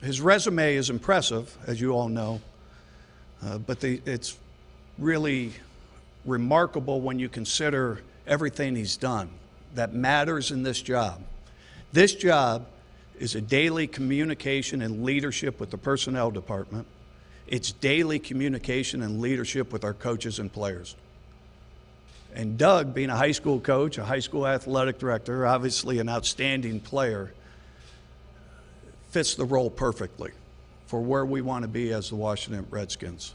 his resume is impressive, as you all know, but it's really remarkable when you consider everything he's done that matters in this job. This job is a daily communication and leadership with the personnel department. It's daily communication and leadership with our coaches and players. And Doug, being a high school coach, a high school athletic director, obviously an outstanding player, fits the role perfectly for where we want to be as the Washington Redskins.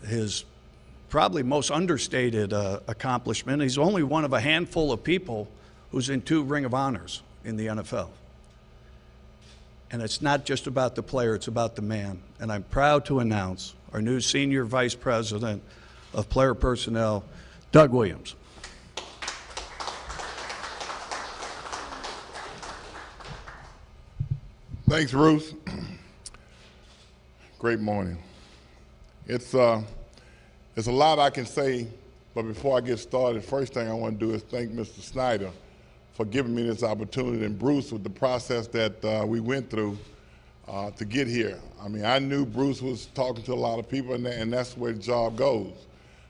His probably most understated accomplishment, he's only one of a handful of people who's in 2 Ring of Honors in the NFL. And it's not just about the player, it's about the man. And I'm proud to announce our new Senior Vice President of Player Personnel, Doug Williams. Thanks, Ruth. Great morning. It's a lot I can say, but before I get started, first thing I want to do is thank Mr. Snyder for giving me this opportunity, and Bruce with the process that we went through to get here. I mean, I knew Bruce was talking to a lot of people, and that's where the job goes.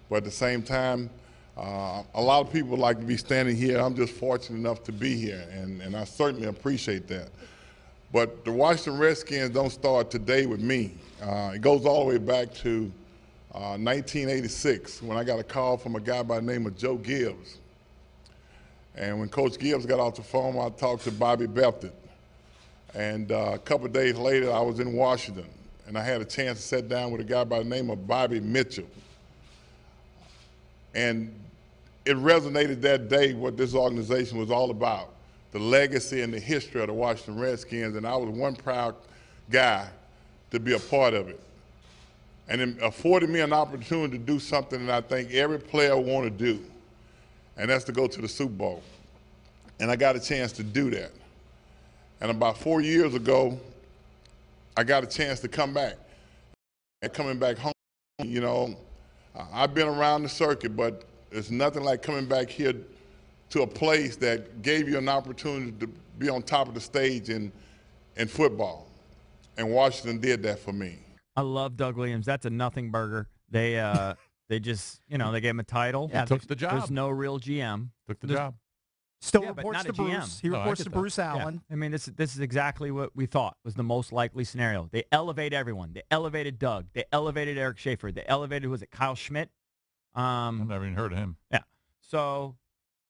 But at the same time, a lot of people like to be standing here. I'm just fortunate enough to be here, and I certainly appreciate that. But the Washington Redskins don't start today with me. It goes all the way back to 1986 when I got a call from a guy by the name of Joe Gibbs. And when Coach Gibbs got off the phone, I talked to Bobby Belton. And a couple of days later, I was in Washington, and I had a chance to sit down with a guy by the name of Bobby Mitchell. And it resonated that day what this organization was all about, the legacy and the history of the Washington Redskins, and I was one proud guy to be a part of it. And it afforded me an opportunity to do something that I think every player want to do, and that's to go to the Super Bowl. And I got a chance to do that. And about 4 years ago, I got a chance to come back. And coming back home, you know, I've been around the circuit, but it's nothing like coming back here to a place that gave you an opportunity to be on top of the stage in football. And Washington did that for me. I love Doug Williams. That's a nothing burger. They just, you know, they gave him a title. Yeah, took the job. There's no real GM. Took the job. Still Yeah, reports but to not a Bruce. GM. He No, reports I to get that. Bruce Allen. I mean, this is exactly what we thought was the most likely scenario. They elevate everyone. They elevated Doug. They elevated Eric Schaefer. They elevated, was it Kyle Schmidt? I've never even heard of him. Yeah. So,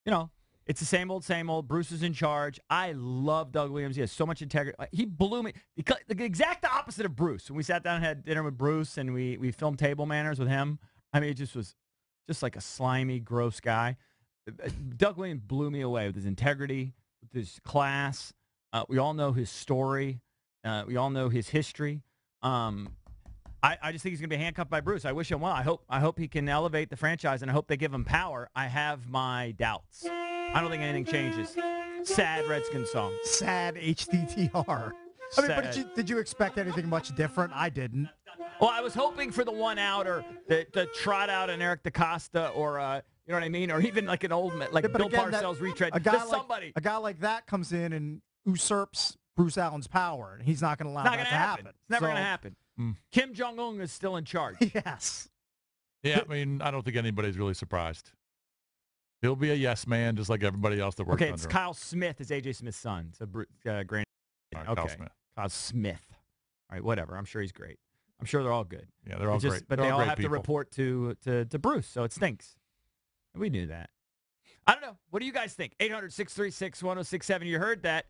you know, it's the same old, same old. Bruce is in charge. I love Doug Williams. He has so much integrity. He blew me. The exact opposite of Bruce. When we sat down and had dinner with Bruce and we filmed Table Manners with him, I mean, it just was just like a slimy, gross guy. Doug Williams blew me away with his integrity, with his class. We all know his story. We all know his history. I just think he's going to be handcuffed by Bruce. I wish him well. I hope he can elevate the franchise, and I hope they give him power. I have my doubts. I don't think anything changes. Sad Redskins song. Sad HTTR. I mean, but did you expect anything much different? I didn't. Well, I was hoping for the one-outer, the trot-out and Eric DaCosta, or you know what I mean, or even like an old, like But Bill again, Parcells retread. A guy, Somebody. a guy like that comes in and usurps Bruce Allen's power, and he's not going to allow Not that going to happen. It's never going to happen. Kim Jong-un is still in charge. Yes. Yeah, I mean, I don't think anybody's really surprised. He'll be a yes man, just like everybody else that works under him. It's Kyle Smith, is A.J. Smith's son. So, grand. Right, okay. Kyle Smith. Kyle Smith. All right, whatever. I'm sure he's great. I'm sure they're all good. Yeah, they're all great. But They're they all great have people. to report to Bruce, so it stinks. We knew that. I don't know. What do you guys think? 800-636-1067. You heard that.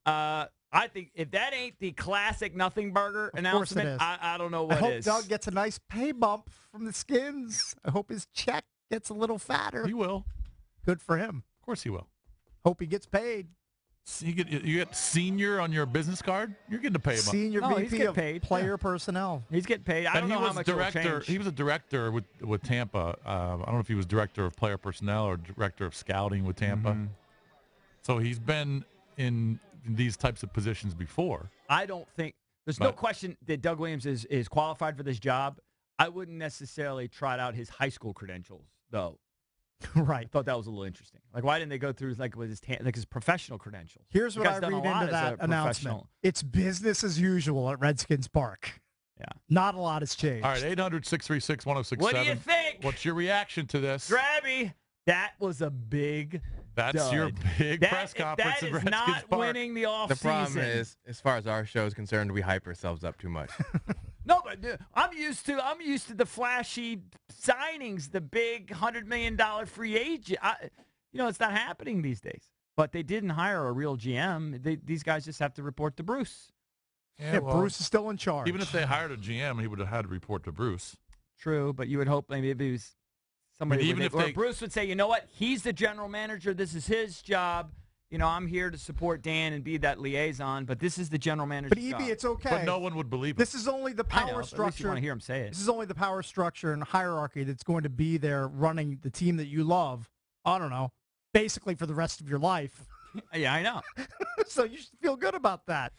I think if that ain't the classic nothing burger announcement, I don't know what is. I hope Doug gets a nice pay bump from the Skins. I hope his check gets a little fatter. He will. Good for him. Of course he will. Hope he gets paid. You get senior on your business card. You're getting to pay him. Senior No, he's VP getting of paid. player personnel. He's getting paid. I don't know how much director. it'll change. He was a director with Tampa. I don't know if he was director of player personnel or director of scouting with Tampa. Mm-hmm. So he's been in these types of positions before. I don't think there's no question that Doug Williams is qualified for this job. I wouldn't necessarily trot out his high school credentials, though. Right. I thought that was a little interesting. Like, why didn't they go through like with his professional credentials? Here's The what I guy's done a read lot into as a that announcement. professional. It's business as usual at Redskins Park. Yeah. Not a lot has changed. All right, 800-636-1067. What do you think? What's your reaction to this? Drabby, that was a big. That's your big press conference That at is Redskins not Park. winning the offseason. The problem is, as far as our show is concerned, we hype ourselves up too much. No, but I'm used to the flashy signings, the big $100 million free agent. It's not happening these days. But they didn't hire a real GM. These guys just have to report to Bruce. Yeah, well, Bruce is still in charge. Even if they hired a GM, he would have had to report to Bruce. True, but you would hope maybe it was somebody. Bruce would say, you know what? He's the general manager. This is his job. I'm here to support Dan and be that liaison, but this is the general manager. But EB, it's okay. But no one would believe it. This is only the power At least structure. you want to hear him say it. This is only the power structure and hierarchy that's going to be there running the team that you love. I don't know, basically for the rest of your life. Yeah, I know. So you should feel good about that.